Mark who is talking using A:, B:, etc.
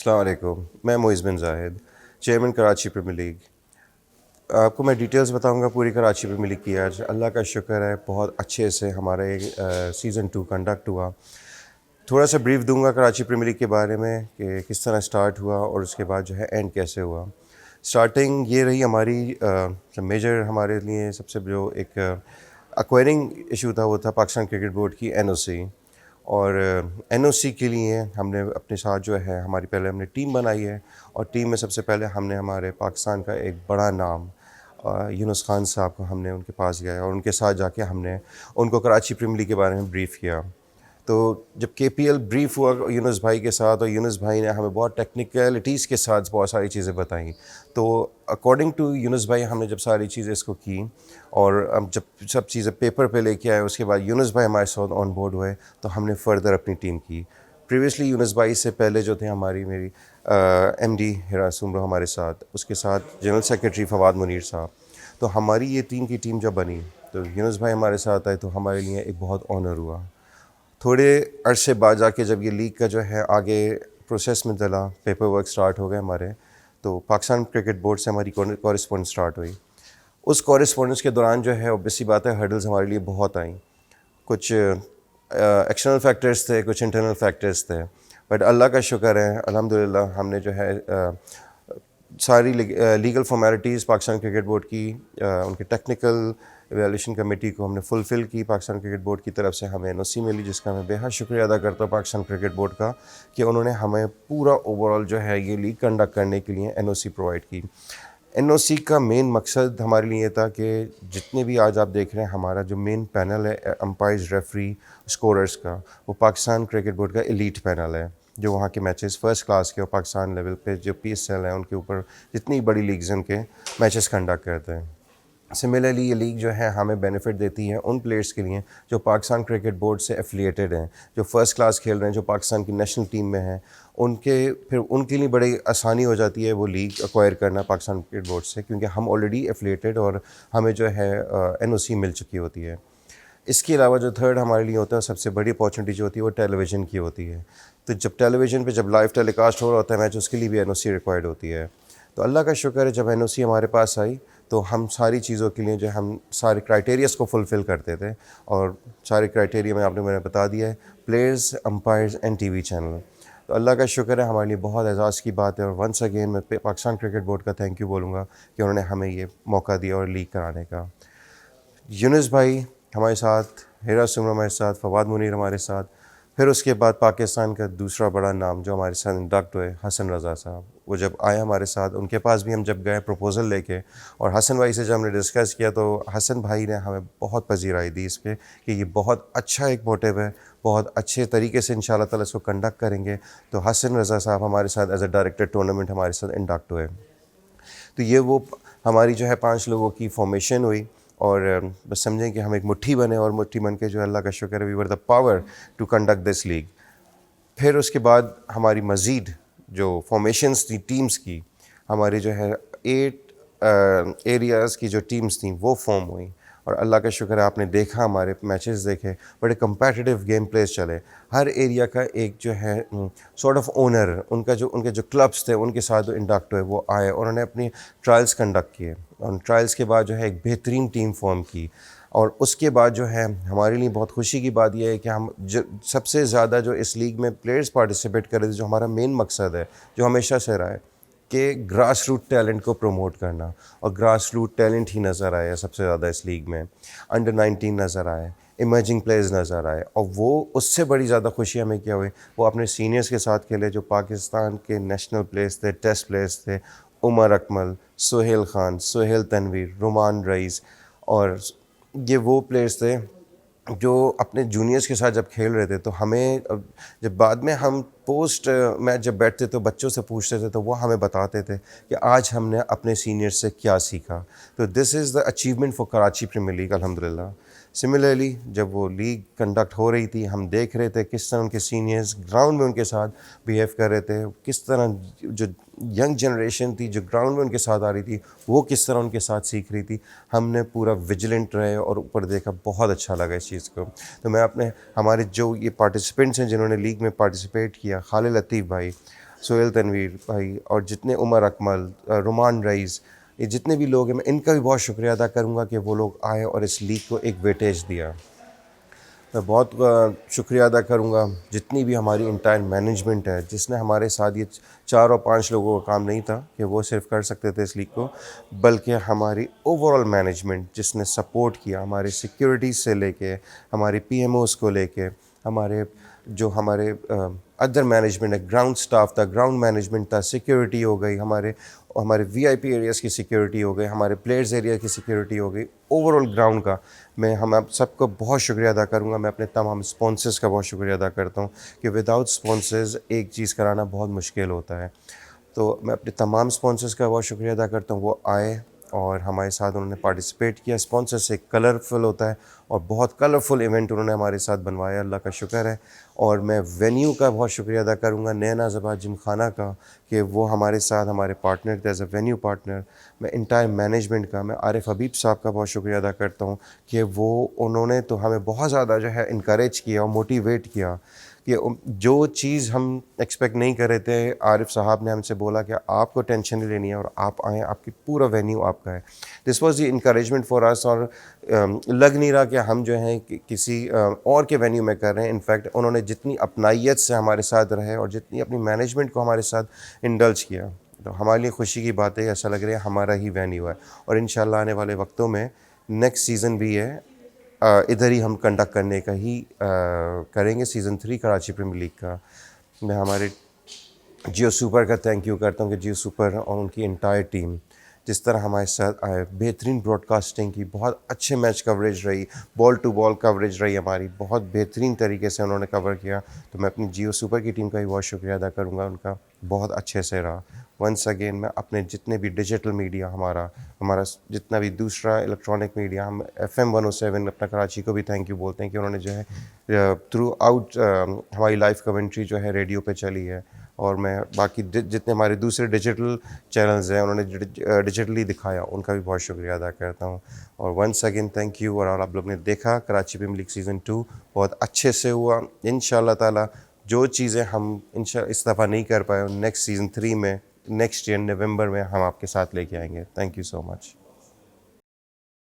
A: السلام علیکم. میں معز بن زاہد، چیئرمین کراچی پریمیئر لیگ. آپ کو میں ڈیٹیلز بتاؤں گا پوری کراچی پریمیئر لیگ کی. آج اللہ کا شکر ہے بہت اچھے سے ہمارے سیزن 2 کنڈکٹ ہوا. تھوڑا سا بریف دوں گا کراچی پریمیئر لیگ کے بارے میں کہ کس طرح سٹارٹ ہوا اور اس کے بعد جو ہے اینڈ کیسے ہوا. سٹارٹنگ یہ رہی ہماری میجر ہمارے لیے سب سے جو ایک ایکوائرنگ ایشو تھا وہ تھا پاکستان کرکٹ بورڈ کی NOC. اور NOC کے لیے ہم نے اپنے ساتھ جو ہے ہماری پہلے ہم نے ٹیم بنائی ہے، اور ٹیم میں سب سے پہلے ہم نے ہمارے پاکستان کا ایک بڑا نام یونس خان صاحب کو ہم نے ان کے پاس گیا اور ان کے ساتھ جا کے ہم نے ان کو کراچی پریمیئر لیگ کے بارے میں بریف کیا. تو جب KPL بریف ہوا یونس بھائی کے ساتھ، اور یونس بھائی نے ہمیں بہت ٹیکنیکلٹیز کے ساتھ بہت ساری چیزیں بتائیں، تو اکارڈنگ ٹو یونس بھائی ہم نے جب ساری چیزیں اس کو کی اور جب سب چیزیں پیپر پہ لے کے آئے، اس کے بعد یونس بھائی ہمارے ساتھ آن بورڈ ہوئے تو ہم نے فردر اپنی ٹیم کی. پریویسلی یونس بھائی سے پہلے جو تھے میری MD ہیرا سمرو ہمارے ساتھ، اس کے ساتھ جنرل سیکرٹری فواد منیر صاحب. تو ہماری یہ ٹیم جب بنی تو یونس بھائی ہمارے ساتھ آئے تو ہمارے لیے ایک بہت آنر ہوا. تھوڑے عرصے بعد جا کے جب یہ لیگ کا جو ہے آگے پروسیس میں چلا، پیپر ورک سٹارٹ ہو گئے ہمارے، تو پاکستان کرکٹ بورڈ سے ہماری کورسپونڈنس سٹارٹ ہوئی. اس کورسپونڈنس کے دوران جو ہے اوبیسلی بات ہے ہرڈلز ہمارے لیے بہت آئیں. کچھ ایکسٹرنل فیکٹرز تھے، کچھ انٹرنل فیکٹرز تھے، بٹ اللہ کا شکر ہے الحمدللہ ہم نے جو ہے ساری legal formalities Pakistan cricket board کی، ان کے ٹیکنیکل ایویلیویشن کمیٹی کو ہم نے فلفل کی. پاکستان کرکٹ بورڈ کی طرف سے ہمیں NOC ملی، جس کا میں بے حد شکریہ ادا کرتا ہوں پاکستان کرکٹ بورڈ کا کہ انہوں نے ہمیں پورا اوور آل جو ہے یہ لیگ کنڈکٹ کرنے کے لیے NOC پرووائڈ کی. NOC کا مین مقصد ہمارے لیے یہ تھا کہ جتنے بھی آج آپ دیکھ رہے ہیں ہمارا جو مین پینل ہے امپائرز، ریفری، اسکوررز کا، وہ پاکستان کرکٹ بورڈ کا ایلیٹ پینل ہے جو وہاں کے میچز فرسٹ کلاس کے اور پاکستان لیول پہ جو PSL ہیں ان کے اوپر جتنی بڑی لیگز ہیں ان کے میچز کنڈکٹ کرتے ہیں. سملرلی یہ لیگ جو ہے ہمیں بینیفٹ دیتی ہے ان پلیئرس کے لیے جو پاکستان کرکٹ بورڈ سے ایفیلیٹڈ ہیں، جو فرسٹ کلاس کھیل رہے ہیں، جو پاکستان کی نیشنل ٹیم میں ہیں. ان کے لیے بڑی آسانی ہو جاتی ہے وہ لیگ ایکوائر کرنا پاکستان کرکٹ بورڈ سے، کیونکہ ہم آلریڈی ایفیلیٹڈ اور ہمیں جو ہے NOC مل چکی ہوتی ہے. اس کے علاوہ جو تھرڈ ہمارے لیے ہوتا ہے سب سے بڑی اپارچونیٹی جو ہوتی ہے وہ ٹیلی ویژن کی ہوتی ہے. تو جب ٹیلی ویژن پہ جب لائیو ٹیلی کاسٹ ہو رہا ہوتا ہے میچ، اس کے لیے بھی NOC ریکوائرڈ ہوتی ہے. تو اللہ کا شکر ہے جب NOC ہمارے پاس آئی تو ہم ساری چیزوں کے لیے جو ہم سارے کرائٹیریاز کو فلفل کرتے تھے، اور سارے کرائٹیریا میں نے بتا دیا ہے: players, umpires and TV channel. تو اللہ کا شکر ہے ہمارے لیے بہت اعزاز کی بات ہے، اور ونس اگین میں پاکستان کرکٹ بورڈ کا تھینک یو بولوں گا کہ انہوں نے ہمیں یہ موقع دیا اور لیگ کرانے کا. یونس بھائی ہمارے ساتھ، ہیرا سمرو ہمارے ساتھ، فواد منیر ہمارے ساتھ. پھر اس کے بعد پاکستان کا دوسرا بڑا نام جو ہمارے ساتھ انڈکٹ ہوئے، حسن رضا صاحب. وہ جب آئے ہمارے ساتھ، ان کے پاس بھی ہم جب گئے پروپوزل لے کے، اور حسن بھائی سے جب ہم نے ڈسکس کیا تو حسن بھائی نے ہمیں بہت پذیرائی دی اس پہ کہ یہ بہت اچھا ایک موٹیو ہے، بہت اچھے طریقے سے انشاءاللہ تعالیٰ اس کو کنڈکٹ کریں گے. تو حسن رضا صاحب ہمارے ساتھ ایز اے ڈائریکٹر ٹورنامنٹ ہمارے ساتھ انڈکٹ ہوئے. تو یہ وہ ہماری جو ہے 5 لوگوں کی فارمیشن ہوئی، اور بس سمجھیں کہ ہم ایک مٹھی بنے، اور مٹھی بن کے جو اللہ کا شکر ہے we were the power to conduct this league. پھر اس کے بعد ہماری مزید جو فارمیشنز تھیں ٹیمز کی، ہماری جو ہے 8 ایریاز کی جو ٹیمز تھیں وہ فارم ہوئیں. اور اللہ کا شکر ہے آپ نے دیکھا، ہمارے میچز دیکھے، بڑے کمپیٹیٹیو گیم پلیز چلے. ہر ایریا کا ایک جو ہے سارٹ آف اونر، ان کے جو کلبس تھے ان کے ساتھ انڈکٹ ہوئے، وہ آئے اور انہوں نے اپنی ٹرائلز کنڈکٹ کیے. اور ٹرائلز کے بعد جو ہے ایک بہترین ٹیم فارم کی. اور اس کے بعد جو ہے ہمارے لیے بہت خوشی کی بات یہ ہے کہ ہم سب سے زیادہ جو اس لیگ میں پلیئرز پارٹیسپیٹ کر رہے تھے، جو ہمارا مین مقصد ہے جو ہمیشہ سے رہا ہے کہ گراس روٹ ٹیلنٹ کو پروموٹ کرنا، اور گراس روٹ ٹیلنٹ ہی نظر آیا سب سے زیادہ اس لیگ میں. انڈر 19 نظر آئے، ایمرجنگ پلیئرز نظر آئے، اور وہ اس سے بڑی زیادہ خوشی ہمیں کیا ہوئی، وہ اپنے سینئرز کے ساتھ کھیلے جو پاکستان کے نیشنل پلیئرز تھے، ٹیسٹ پلیئرز تھے. عمر اکمل، سہیل خان، سہیل تنویر، رومان رئیس، اور یہ وہ پلیئرز تھے جو اپنے جونیئرز کے ساتھ جب کھیل رہے تھے تو ہمیں جب بعد میں ہم پوسٹ میچ جب بیٹھتے تو بچوں سے پوچھتے تھے تو وہ ہمیں بتاتے تھے کہ آج ہم نے اپنے سینئر سے کیا سیکھا. تو this is the achievement for Karachi premier league الحمدللہ. سملرلی جب وہ لیگ کنڈکٹ ہو رہی تھی، ہم دیکھ رہے تھے کس طرح ان کے سینئرز گراؤنڈ میں ان کے ساتھ بیہیو کر رہے تھے، کس طرح جو ینگ جنریشن تھی جو گراؤنڈ میں ان کے ساتھ آ رہی تھی وہ کس طرح ان کے ساتھ سیکھ رہی تھی. ہم نے پورا ویجیلنٹ رہے اور اوپر دیکھا، بہت اچھا لگا اس چیز کو. تو میں ہمارے جو یہ پارٹیسپینٹس ہیں جنہوں نے لیگ میں پارٹیسپیٹ کیا، خالد لطیف بھائی، سہیل تنویر بھائی اور جتنے عمر اکمل، رومان رئیس، یہ جتنے بھی لوگ ہیں میں ان کا بھی بہت شکریہ ادا کروں گا کہ وہ لوگ آئے اور اس لیگ کو ایک ویٹیج دیا. میں بہت شکریہ ادا کروں گا جتنی بھی ہماری انٹائر مینجمنٹ ہے جس نے ہمارے ساتھ، یہ 4 اور 5 لوگوں کا کام نہیں تھا کہ وہ صرف کر سکتے تھے اس لیگ کو، بلکہ ہماری اوور آل مینجمنٹ جس نے سپورٹ کیا، ہمارے سیکیورٹیز سے لے کے ہمارے پی ایم اوز کو لے کے ہمارے ہمارے ادر مینجمنٹ ہے، گراؤنڈ سٹاف تھا، گراؤنڈ مینجمنٹ تھا، سیکیورٹی ہو گئی، ہمارے وی آئی پی ایریاز کی سیکیورٹی ہو گئی، ہمارے پلیئرز ایریا کی سیکیورٹی ہو گئی، اوور آل گراؤنڈ کا. ہم آپ سب کو بہت شکریہ ادا کروں گا. میں اپنے تمام اسپانسرز کا بہت شکریہ ادا کرتا ہوں کہ وداؤٹ اسپانسرز ایک چیز کرانا بہت مشکل ہوتا ہے. تو میں اپنے تمام اسپانسرز کا بہت شکریہ ادا کرتا ہوں. وہ آئے اور ہمارے ساتھ انہوں نے پارٹیسپیٹ کیا. اسپانسر سے کلرفل ہوتا ہے اور بہت کلرفل ایونٹ انہوں نے ہمارے ساتھ بنوایا، اللہ کا شکر ہے. اور میں وینیو کا بہت شکریہ ادا کروں گا، نینا زبا جم خانہ کا، کہ وہ ہمارے ساتھ ہمارے پارٹنر تھے ایز اے وینیو پارٹنر. میں انٹائر مینجمنٹ کا، میں عارف حبیب صاحب کا بہت شکریہ ادا کرتا ہوں کہ انہوں نے تو ہمیں بہت زیادہ جو ہے انکریج کیا اور موٹیویٹ کیا کہ جو چیز ہم ایکسپیکٹ نہیں کر رہے تھے. عارف صاحب نے ہم سے بولا کہ آپ کو ٹینشن نہیں لینی ہے اور آپ آئیں، آپ کی پورا وینیو آپ کا ہے. This was the encouragement for us. اور لگ نہیں رہا کہ ہم جو ہیں کسی اور کے وینیو میں کر رہے ہیں. انفیکٹ انہوں نے جتنی اپنائیت سے ہمارے ساتھ رہے اور جتنی اپنی مینجمنٹ کو ہمارے ساتھ انڈلج کیا، تو ہمارے لیے خوشی کی بات ہے. ایسا لگ رہا ہے ہمارا ہی وینیو ہے. اور انشاءاللہ آنے والے وقتوں میں نیکسٹ سیزن بھی ہے، ادھر ہی ہم کنڈکٹ کرنے کا ہی کریں گے. سیزن 3 کراچی پریمیئر لیگ کا. میں ہمارے جیو سپر کا تھینک یو کرتا ہوں کہ جیو سپر اور ان کی انٹائر ٹیم جس طرح ہمارے ساتھ آئے، بہترین براڈ کاسٹنگ کی، بہت اچھے میچ کوریج رہی، بال ٹو بال کوریج رہی ہماری، بہت بہترین طریقے سے انہوں نے کور کیا. تو میں اپنی جیو سپر کی ٹیم کا بھی بہت شکریہ ادا کروں گا، ان کا بہت اچھے سے رہا. ونس اگین میں اپنے جتنے بھی ڈیجیٹل میڈیا، ہمارا جتنا بھی دوسرا الیکٹرانک میڈیا، ہم FM 107 اپنا کراچی کو بھی تھینک یو بولتے ہیں کہ انہوں نے جو ہے تھرو آؤٹ ہماری لائیو کمنٹری جو ہے ریڈیو پہ چلی ہے. اور میں باقی جتنے ہمارے دوسرے ڈیجیٹل چینلز ہیں انہوں نے ڈیجیٹلی دکھایا، ان کا بھی بہت شکریہ ادا کرتا ہوں. اور ونس اگین تھینک یو. اور آپ لوگ نے دیکھا کراچی پریمیئر لیگ سیزن 2 بہت اچھے سے ہوا. انشاءاللہ تعالی جو چیزیں ہم اس دفعہ نہیں کر پائے، نیکسٹ سیزن 3 میں نیکسٹ ایئر نومبر میں ہم آپ کے ساتھ لے کے آئیں گے. Thank you so much.